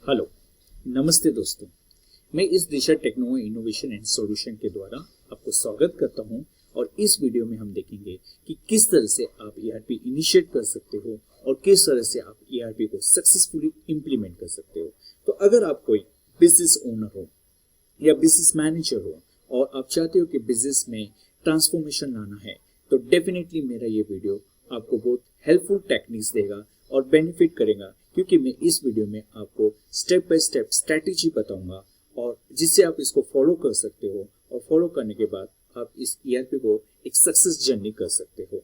Hello, नमस्ते दोस्तों। मैं इस दिशा टेक्नो इनोवेशन एंड सॉल्यूशन के द्वारा आपको स्वागत करता हूं और इस वीडियो में हम देखेंगे कि किस तरह से आप ईआरपी इनिशिएट कर सकते हो और किस तरह से आप ईआरपी को सक्सेसफुली इंप्लीमेंट कर सकते हो। तो अगर आप कोई बिजनेस ओनर हो या बिजनेस मैनेजर हो और आप चाहते हो कि बिजनेस में ट्रांसफॉर्मेशन लाना है, तो डेफिनेटली मेरा ये वीडियो आपको बहुत हेल्पफुल टेक्निक्स देगा और बेनिफिट करेगा, क्योंकि मैं इस वीडियो में आपको स्टेप बाय स्टेप स्ट्रैटेजी बताऊंगा और जिससे आप इसको फॉलो कर सकते हो और फॉलो करने के बाद आप इस ईआरपी को एक सक्सेस जर्नी कर सकते हो।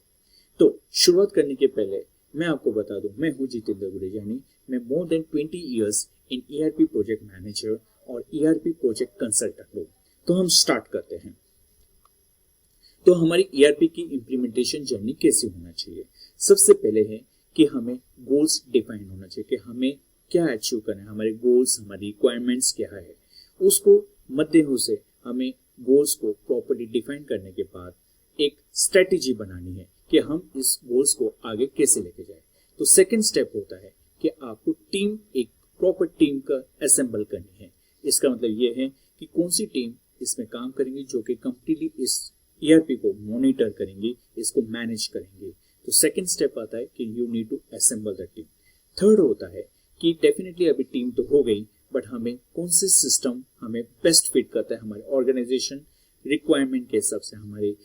तो शुरुआत करने के पहले मैं आपको बता दूं, मैं हूं जितेंद्र गुरेजानी। मैं more than 20 years in ERP project manager और ईआरपी प्रोजेक्ट कंसल्टेंट हूं। तो हम स्टार्ट करते हैं। तो हमारी ईआरपी की इम्प्लीमेंटेशन जर्नी कैसे होना चाहिए? सबसे पहले है कि हमें गोल्स डिफाइन होना चाहिए कि हमें क्या अचीव करना है, हमारे गोल्स, हमारी रिक्वायरमेंट्स क्या है। उसको मद्देनजर से हमें गोल्स को प्रॉपर्ली डिफाइन करने के बाद एक स्ट्रेटेजी बनानी है कि हम इस गोल्स को आगे कैसे लेके जाए। तो सेकंड स्टेप होता है कि आपको टीम, एक प्रॉपर टीम का असेंबल करनी है। इसका मतलब ये है कि कौन सी टीम इसमें काम करेंगी जो कि कंप्लीटली इस ईआरपी को मॉनिटर करेंगी, इसको मैनेज करेंगे। तो सेकंड स्टेप आता है कि you need to assemble the team. Third होता है कि डेफिनेटली अभी टीम तो हो गई, बट हमें कौन से सिस्टम हमें बेस्ट फिट करता है हमारे ऑर्गेनाइजेशन रिक्वायरमेंट के हिसाब से, हमारे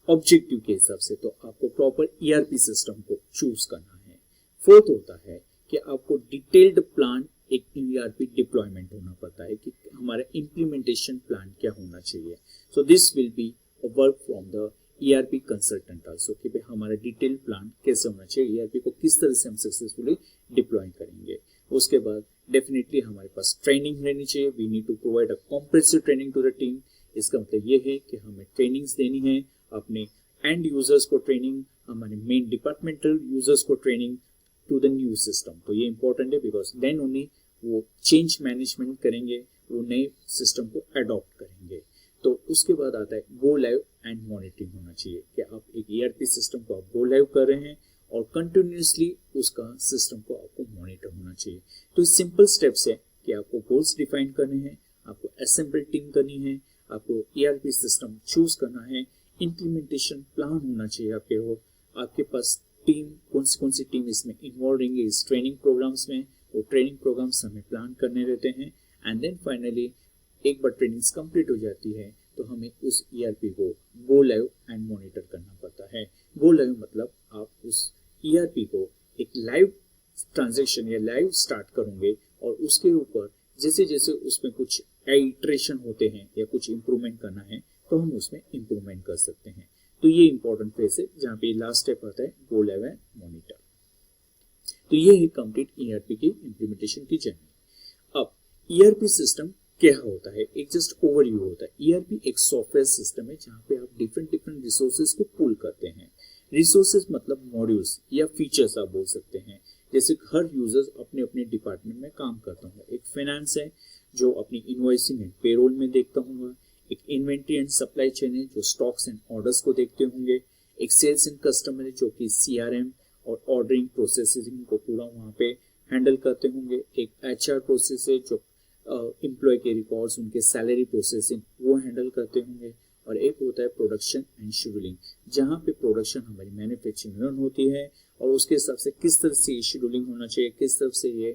ऑब्जेक्टिव के हिसाब से। तो आपको प्रॉपर ईआरपी सिस्टम को चूज करना है। फोर्थ होता है कि आपको डिटेल्ड प्लान, एक ईआरपी डिप्लॉयमेंट होना पड़ता है कि हमारा इम्प्लीमेंटेशन प्लान क्या होना चाहिए। So this will be work from the ERP consultant also कि भाई हमारा डिटेल प्लान कैसे होना चाहिए, ईआरपी को किस तरह से हम सक्सेसफुली डिप्लॉय करेंगे। उसके बाद डेफिनेटली हमारे पास ट्रेनिंग रहनी चाहिए। We need to provide a comprehensive training to the team. इसका मतलब ये है कि हमें ट्रेनिंग्स देनी है, अपने एंड यूजर्स को ट्रेनिंग, हमारे मेन डिपार्टमेंटल यूजर्स को training to the new system. तो ये इंपॉर्टेंट है बिकॉज देन ओनली वो चेंज मैनेजमेंट करेंगे, वो नए सिस्टम को अडॉप्ट करेंगे। तो उसके बाद आता है गो लाइव एंड मॉनिटरिंग होना चाहिए कि आप एक ईआरपी सिस्टम को आप गो लाइव कर रहे हैं और कंटिन्यूसली उसका सिस्टम को आपको मॉनिटर होना चाहिए। तो सिंपल स्टेप्स है कि आपको गोल्स डिफाइन करने हैं, आपको असेंबल टीम करनी है, आपको ईआरपी सिस्टम चूज करना है, इम्प्लीमेंटेशन प्लान होना चाहिए आपके पास टीम, कौन सी टीम इसमें इन्वॉल्व रहेंगे इस ट्रेनिंग प्रोग्राम्स में, वो ट्रेनिंग प्रोग्राम्स हमें प्लान करने रहते हैं। एंड देन फाइनली एक बार ट्रेनिंग्स कंप्लीट हो जाती है तो हमें उस ईआरपी को गो लाइव एंड मॉनिटर करना पड़ता है। गो लाइव मतलब आप उस ईआरपी को एक लाइव ट्रांजैक्शन या लाइव स्टार्ट करोगे और उसके ऊपर जैसे जैसे उसमें कुछ इटरेशन होते हैं या कुछ इंप्रूवमेंट करना है तो हम उसमें इंप्रूवमेंट कर सकते हैं। तो ये इंपॉर्टेंट फेज है जहाँ पे लास्ट स्टेप आता है गो लाइव एंड मॉनिटर। तो ये है कंप्लीट ईआरपी की इंप्लीमेंटेशन की जर्नी। अब ईआरपी सिस्टम क्या होता है, एक जस्ट ओवरव्यू होता है। ईआरपी एक सॉफ्टवेयर सिस्टम है जहाँ पे आप डिफरेंट रिसोर्सेज को पुल करते हैं। रिसोर्सेज मतलब मॉड्यूल्स या फीचर्स आप बोल सकते हैं। जैसे हर यूजर्स अपने अपने डिपार्टमेंट में काम करता हूँ। एक फाइनेंस है जो अपनी इनवॉइसिंग एंड पेरोल में देखता हूँ। एक इन्वेंट्री एंड सप्लाई चेन है जो स्टॉक्स एंड ऑर्डर्स को देखते होंगे। एक सेल्स एंड कस्टमर है जो कि सीआरएम और ऑर्डरिंग प्रोसेसिंग को पूरा वहाँ पे हैंडल करते होंगे। एक एचआर प्रोसेस है जो एम्प्लॉय के रिकॉर्ड्स, उनके सैलरी प्रोसेसिंग वो हैंडल करते होंगे। और एक होता है प्रोडक्शन एंड शेड्यूलिंग, जहाँ पे प्रोडक्शन हमारी मैन्युफैक्चरिंग रन होती है और उसके हिसाब से किस तरह से ये शेड्यूलिंग होना चाहिए, किस तरह से ये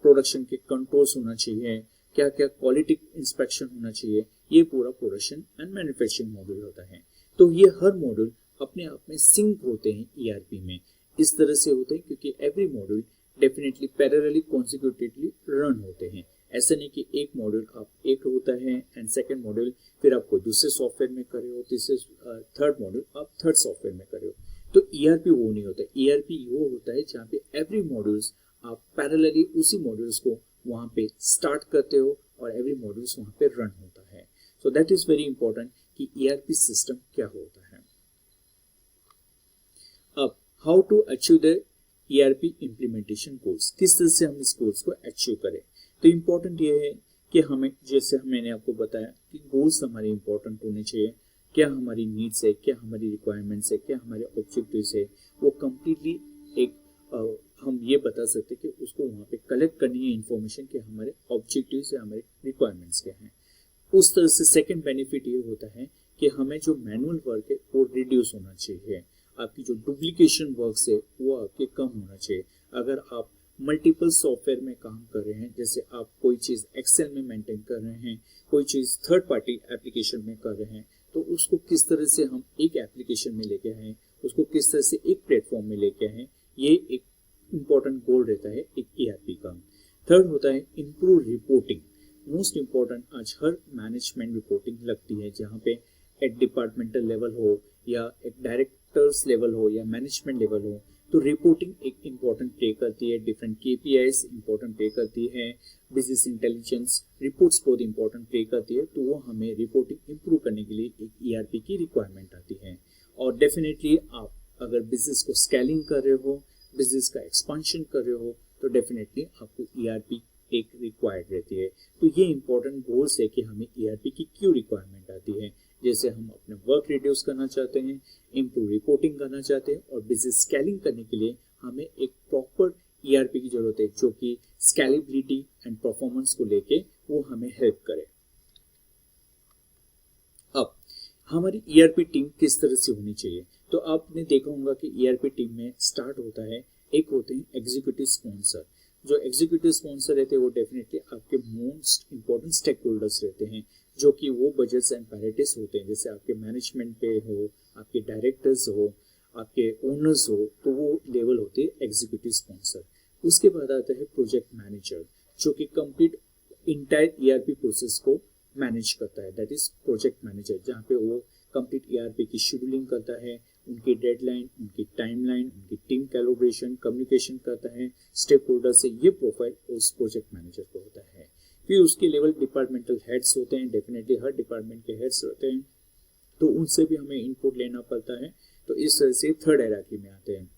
प्रोडक्शन के कंट्रोल्स होना चाहिए, क्या क्या क्वालिटी इंस्पेक्शन होना चाहिए, ये पूरा प्रोडक्शन एंड मैन्युफैक्चरिंग मॉड्यूल होता है। तो ये हर मॉड्यूल अपने आप में सिंक होते हैं ईआरपी में। इस तरह से होते हैं क्योंकि every module definitely parallelly consecutively run होते हैं। ऐसा नहीं कि एक मॉड्यूल आप एक होता है एंड सेकंड मॉड्यूल फिर आप कोई दूसरे सॉफ्टवेयर में करे हो, तीसरे थर्ड मॉड्यूल आप थर्ड सॉफ्टवेयर में करे हो। तो ईआरपी वो नहीं होता। ईआरपी वो होता है जहाँ पे एवरी मॉड्यूल्स आप पैरेलली उसी मॉड्यूल्स को वहाँ पे स्टार्ट करते हो और एवरी मॉड्यूल्स वहाँ पे रन होता है। So that is very important कि ईआरपी सिस्टम क्या होता है। अब how to achieve the ERP implementation goals, किस तरह से हम इस गोल्स को अचीव करें। तो इम्पोर्टेंट ये है कि हमें, जैसे मैंने आपको बताया कि गोल्स हमारे इम्पोर्टेंट होने चाहिए। क्या हमारी नीड्स है, क्या हमारी रिक्वायरमेंट्स है, क्या हमारे ऑब्जेक्टिव्स है, वो कम्प्लीटली एक हम ये बता सकते हैं कि उसको वहाँ पे कलेक्ट करनी है इंफॉर्मेशन कि हमारे ऑब्जेक्टिव्स या हमारे रिक्वायरमेंट्स क्या हैं। उस तरह से सेकंड बेनिफिट ये होता है कि हमें जो मैनुअल वर्क है वो रिड्यूस होना चाहिए, आपकी जो डुप्लीकेशन वर्क्स है वो आपके कम होना चाहिए। अगर आप मल्टीपल सॉफ्टवेयर में काम कर रहे हैं, जैसे आप कोई चीज़ एक्सेल में मेंटेन कर रहे हैं, कोई चीज़ थर्ड पार्टी एप्लीकेशन में कर रहे हैं, तो उसको किस तरह से हम एक एप्लीकेशन में लेके आए, उसको किस तरह से एक प्लेटफॉर्म में लेके आए, ये एक इम्पॉर्टेंट गोल रहता है एक ERP का। थर्ड होता है इम्प्रूव रिपोर्टिंग। मोस्ट इम्पॉर्टेंट आज हर मैनेजमेंट रिपोर्टिंग लगती है, जहाँ पे एक डिपार्टमेंटल लेवल हो या एक डायरेक्टर्स लेवल हो या मैनेजमेंट लेवल हो, तो रिपोर्टिंग एक इम्पॉर्टेंट प्ले करती है। डिफरेंट KPIs इम्पॉर्टेंट प्ले करती है, बिजनेस इंटेलिजेंस रिपोर्ट्स बहुत इंपॉर्टेंट प्ले करती है। तो वो हमें रिपोर्टिंग इंप्रूव करने के लिए एक ERP की रिक्वायरमेंट आती है। और डेफिनेटली आप अगर बिजनेस को स्केलिंग कर रहे हो, बिजनेस का एक्सपांशन कर रहे हो, तो डेफिनेटली आपको ERP एक रिक्वायर्ड रहती है। तो ये इंपॉर्टेंट गोल्स है कि हमें ERP की क्यों रिक्वायरमेंट आती है। जैसे हम अपने वर्क रिड्यूस करना चाहते हैं, इम्प्रूव रिपोर्टिंग करना चाहते हैं, और बिजनेस स्केलिंग करने के लिए हमें एक प्रॉपर ERP की जरूरत है जो कि स्केलेबिलिटी एंड परफॉर्मेंस को लेके वो हमें हेल्प करे। अब हमारी ERP टीम किस तरह से होनी चाहिए, तो आपने देखा होगा कि ERP टीम में स्टार्ट होता है, एक होते हैं एग्जीक्यूटिव स्पॉन्सर। जो एग्जीक्यूटिव स्पॉन्सर रहते हैं वो डेफिनेटली आपके मोस्ट इंपॉर्टेंट स्टेक होल्डर्स रहते हैं, जो कि वो बजट्स एंड पैरिटीज होते हैं। जैसे आपके मैनेजमेंट पे हो, आपके डायरेक्टर्स हो, आपके ओनर्स हो, तो वो लेवल होते हैं एग्जीक्यूटिव स्पॉन्सर। उसके बाद आता है प्रोजेक्ट मैनेजर, जो कि कंप्लीट इंटायर ERP प्रोसेस को मैनेज करता है, दैट इज प्रोजेक्ट मैनेजर, जहाँ पे वो कंप्लीट ERP की शेड्यूलिंग करता है, उनकी डेडलाइन, उनकी टाइमलाइन, उनकी टीम कैलिब्रेशन, कम्युनिकेशन करता है स्टेक होल्डर से। ये प्रोफाइल उस प्रोजेक्ट मैनेजर को होता है। फिर उसके लेवल डिपार्टमेंटल हेड्स होते हैं, डेफिनेटली हर डिपार्टमेंट के हेड्स होते हैं, तो उनसे भी हमें इनपुट लेना पड़ता है। तो इस तरह से थर्ड हायरार्की में आते हैं।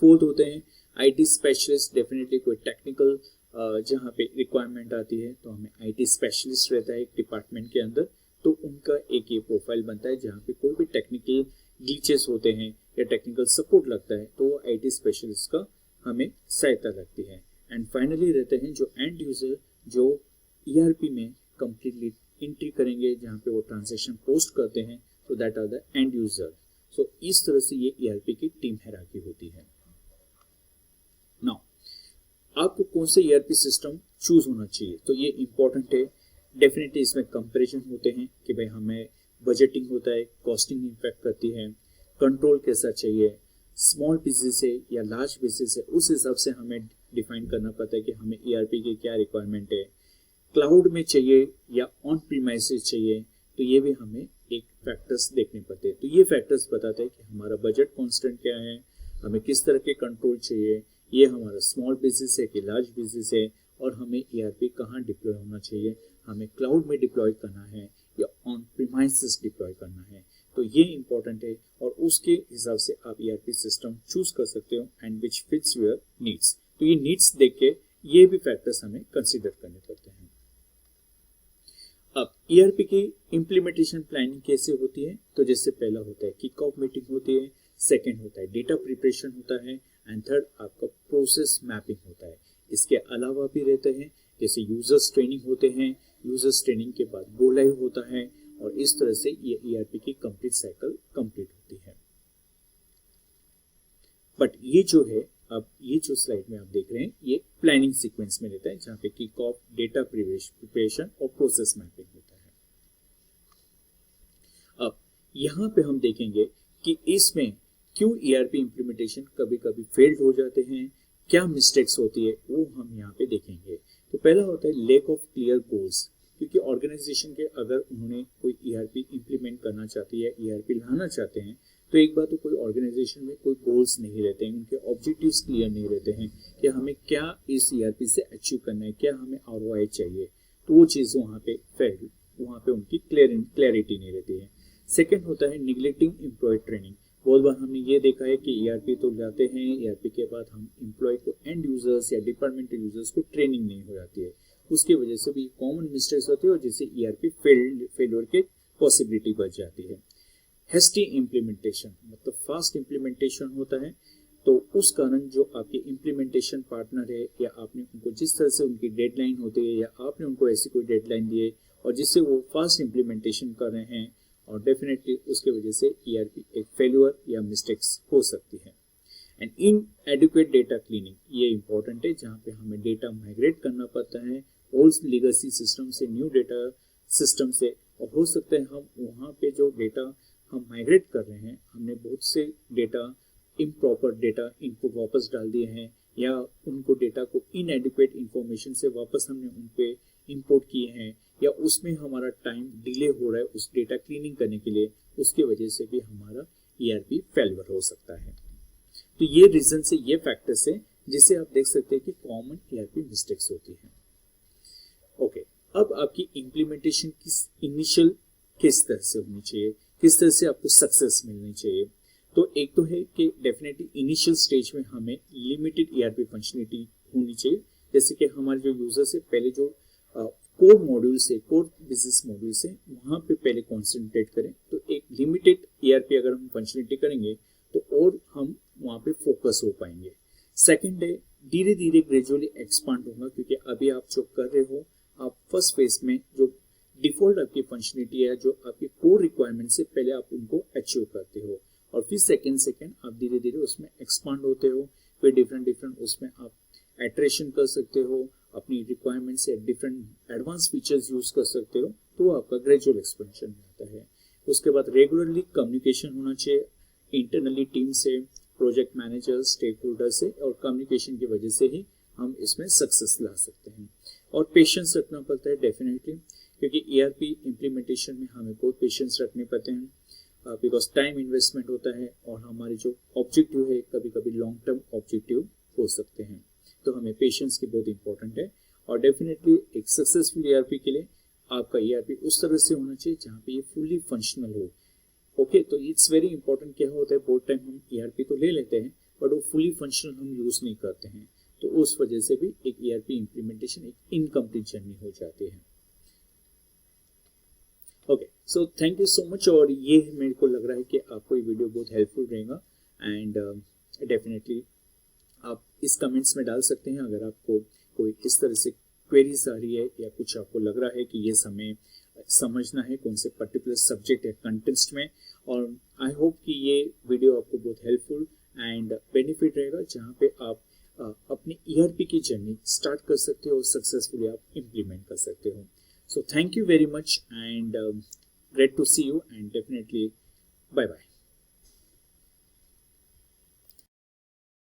फोर्थ होते हैं IT स्पेशलिस्ट, डेफिनेटली कोई टेक्निकल जहाँ पे रिक्वायरमेंट आती है तो हमें IT स्पेशलिस्ट रहता है एक डिपार्टमेंट के अंदर, तो उनका एक ये प्रोफाइल बनता है जहाँ पे कोई भी टेक्निकल ग्लिचेस होते हैं या टेक्निकल सपोर्ट लगता है तो वो IT स्पेशलिस्ट का हमें सहायता लगती है। एंड फाइनली रहते हैं जो एंड यूजर, जो ERP में कंप्लीटली एंट्री करेंगे, जहाँ पे वो ट्रांजैक्शन पोस्ट करते हैं, तो that are the end user. So इस तरह से ये ERP की टीम हायरार्की होती है। नाउ आपको कौन से ERP सिस्टम चूज होना चाहिए, तो ये इंपॉर्टेंट है। डेफिनेटली इसमें कंपैरिजन होते हैं कि भाई हमें बजटिंग होता है, कॉस्टिंग इम्पैक्ट करती है, कंट्रोल कैसा चाहिए, स्मॉल बिजनेस है या लार्ज बिजनेस है, उस हिसाब से हमें डिफाइन करना पड़ता है कि हमें ERP की क्या रिक्वायरमेंट है, क्लाउड में चाहिए या ऑन प्रीमाइसेस चाहिए, तो ये भी हमें एक फैक्टर्स देखने पड़ते हैं। तो ये फैक्टर्स बताते हैं कि हमारा बजट कॉन्स्टेंट क्या है, हमें किस तरह के कंट्रोल चाहिए, ये हमारा स्मॉल बिजनेस है कि लार्ज बिजनेस है, और हमें ERP कहाँ डिप्लॉय होना चाहिए, हमें क्लाउड में डिप्लॉय करना है या ऑन प्रीमाइसेस डिप्लॉय करना है। तो ये इंपॉर्टेंट है, और उसके हिसाब से आप ERP सिस्टम चूज कर सकते हो and which fits your needs. तो ये नीड्स देख के ये भी फैक्टर्स हमें कंसिडर करने पड़ते हैं। अब ERP की इम्प्लीमेंटेशन प्लानिंग कैसे होती है, तो जैसे पहला होता है किक ऑफ मीटिंग होती है, सेकेंड होता है डेटा प्रिपरेशन होता है, एंड थर्ड आपका प्रोसेस मैपिंग होता है। इसके अलावा भी रहते हैं जैसे यूजर्स ट्रेनिंग होते हैं, यूजर्स ट्रेनिंग के बाद गो लाइव होता है, और इस तरह से ये ERP की कंप्लीट साइकिल कंप्लीट होती है। बट ये जो है, अब ये जो स्लाइड में आप देख रहे हैं, ये प्लानिंग सीक्वेंस में रहता है, जहाँ पे किक ऑफ, डेटा प्रिपरेशन और प्रोसेस मैपिंग होता है। अब यहाँ पे हम देखेंगे कि इसमें क्यों ERP इम्प्लीमेंटेशन कभी कभी फेल्ड हो जाते हैं, क्या मिस्टेक्स होती है, वो हम यहाँ पे देखेंगे। तो पहला होता है लैक ऑफ क्लियर गोल्स, क्योंकि ऑर्गेनाइजेशन के अगर उन्होंने कोई ERP इम्प्लीमेंट करना चाहती है, ERP लाना चाहते हैं, तो एक बात तो कोई ऑर्गेनाइजेशन में कोई गोल्स नहीं रहते हैं, उनके ऑब्जेक्टिव्स क्लियर नहीं रहते हैं कि हमें क्या इस ERP से अचीव करना है, क्या हमें ROI चाहिए, तो वो चीज़ वहाँ पे फेल, वहाँ पे उनकी क्लैरिटी नहीं रहती है। सेकेंड होता है निगलेक्टिंग एम्प्लॉय ट्रेनिंग। बहुत बार हमने ये देखा है कि ERP तो लाते हैं, ERP के बाद हम एम्प्लॉय को, एंड यूजर्स या डिपार्टमेंटल यूजर्स को ट्रेनिंग नहीं हो जाती है, उसकी वजह से भी कॉमन मिस्टेक्स होती है और जिससे ERP फेलियर के पॉसिबिलिटी बढ़ जाती है। हेस्टी इम्प्लीमेंटेशन, मतलब फास्ट इम्प्लीमेंटेशन होता है, तो उस कारण जो आपके इम्प्लीमेंटेशन पार्टनर है या आपने उनको जिस तरह से उनकी डेडलाइन होती है या आपने उनको ऐसी कोई डेडलाइन दी है और जिससे वो फास्ट इम्प्लीमेंटेशन कर रहे हैं, और डेफिनेटली उसके वजह से ERP एक फेल्यूर या मिस्टेक्स हो सकती है। And in adequate data cleaning ये इंपॉर्टेंट है, जहाँ पे हमें डेटा माइग्रेट करना पड़ता है ओल्ड लीगेसी सिस्टम से न्यू डेटा सिस्टम से, और हो सकता है हम वहाँ पे जो डेटा हम माइग्रेट कर रहे हैं, हमने बहुत से डेटा इम्प्रॉपर डेटा इनको वापस डाल दिए हैं या उनको डेटा को इनएडिक्वेट इंफॉर्मेशन से वापस हमने उन पे इंपोर्ट किए हैं, या उसमें हमारा टाइम डिले हो रहा है उस डेटा क्लीनिंग करने के लिए, उसके वजह से भी हमारा ERP फेल्यूर हो सकता है। तो ये रीजन से, ये फैक्टर्स है जिसे आप देख सकते हैं कि कॉमन ERP मिस्टेक्स होती है। ओके, अब आपकी इम्प्लीमेंटेशन इनिशियल किस तरह से होनी चाहिए, किस तरह से आपको सक्सेस मिलनी चाहिए। तो एक तो है कि डेफिनेटली इनिशियल स्टेज में हमें लिमिटेड ERP फंक्शनलिटी होनी चाहिए, जैसे कि हमारे जो यूजर्स है पहले जो कोर मॉड्यूल से, कोर बिजनेस मॉड्यूल से वहाँ पे पहले कॉन्सेंट्रेट करें। तो एक लिमिटेड ERP अगर हम फंक्शनलिटी करेंगे तो और हम वहाँ पे फोकस हो पाएंगे। सेकंड है धीरे धीरे ग्रेजुअली एक्सपांड होगा, क्योंकि अभी आप जो कर रहे हो, आप फर्स्ट फेज में जो डिफॉल्ट आपकी फंक्शनलिटी है, जो आपकी कोर रिक्वायरमेंट से पहले आप उनको अचीव करते हो, और फिर सेकेंड आप धीरे धीरे उसमें एक्सपांड होते हो। फिर डिफरेंट उसमें आप एट्रेशन कर सकते हो, अपनी रिक्वायरमेंट से डिफरेंट एडवांस फीचर्स यूज कर सकते हो, तो आपका ग्रेजुअल एक्सपेंशन रहता है। उसके बाद रेगुलरली कम्युनिकेशन होना चाहिए इंटरनली टीम से, प्रोजेक्ट मैनेजर, स्टेक होल्डर से, और कम्युनिकेशन की वजह से ही हम इसमें सक्सेस ला सकते हैं। और पेशेंस रखना पड़ता है डेफिनेटली, क्योंकि ERP इम्प्लीमेंटेशन में हमें बहुत पेशेंस रखने पड़ते हैं, बिकॉज टाइम इन्वेस्टमेंट होता है, और हमारे जो ऑब्जेक्टिव है कभी कभी लॉन्ग टर्म ऑब्जेक्टिव हो सकते हैं। तो हमें पेशेंस की बहुत इंपॉर्टेंट है, और डेफिनेटली एक सक्सेसफुल ERP के लिए आपका ERP उस तरह से होना चाहिए जहाँ पे ये फुली फंक्शनल हो। ओके, तो इट्स वेरी इंपॉर्टेंट। क्या होता है, बहुत टाइम हम ERP तो ले लेते हैं बट वो फुली फंक्शनल हम यूज नहीं करते हैं, तो उस वजह से भी एक ERP इम्प्लीमेंटेशन एक इनकम्प्लीट जर्नी हो जाती है। Okay, so thank you so much, और ये मेरे को लग रहा है कि आपको ये वीडियो बहुत हेल्पफुल रहेगा। एंड डेफिनेटली आप इस कमेंट्स में डाल सकते हैं अगर आपको कोई इस तरह से क्वेरीज आ रही है, या कुछ आपको लग रहा है कि ये हमें समझना है कौन से पर्टिकुलर सब्जेक्ट या कंटेंट्स में। और आई होप कि ये वीडियो आपको बहुत हेल्पफुल एंड बेनिफिट रहेगा, जहाँ पे आप अपनी ERP की जर्नी स्टार्ट कर सकते हो और सक्सेसफुली आप इम्प्लीमेंट कर सकते हो। So thank you very much, and great to see you, and definitely bye bye.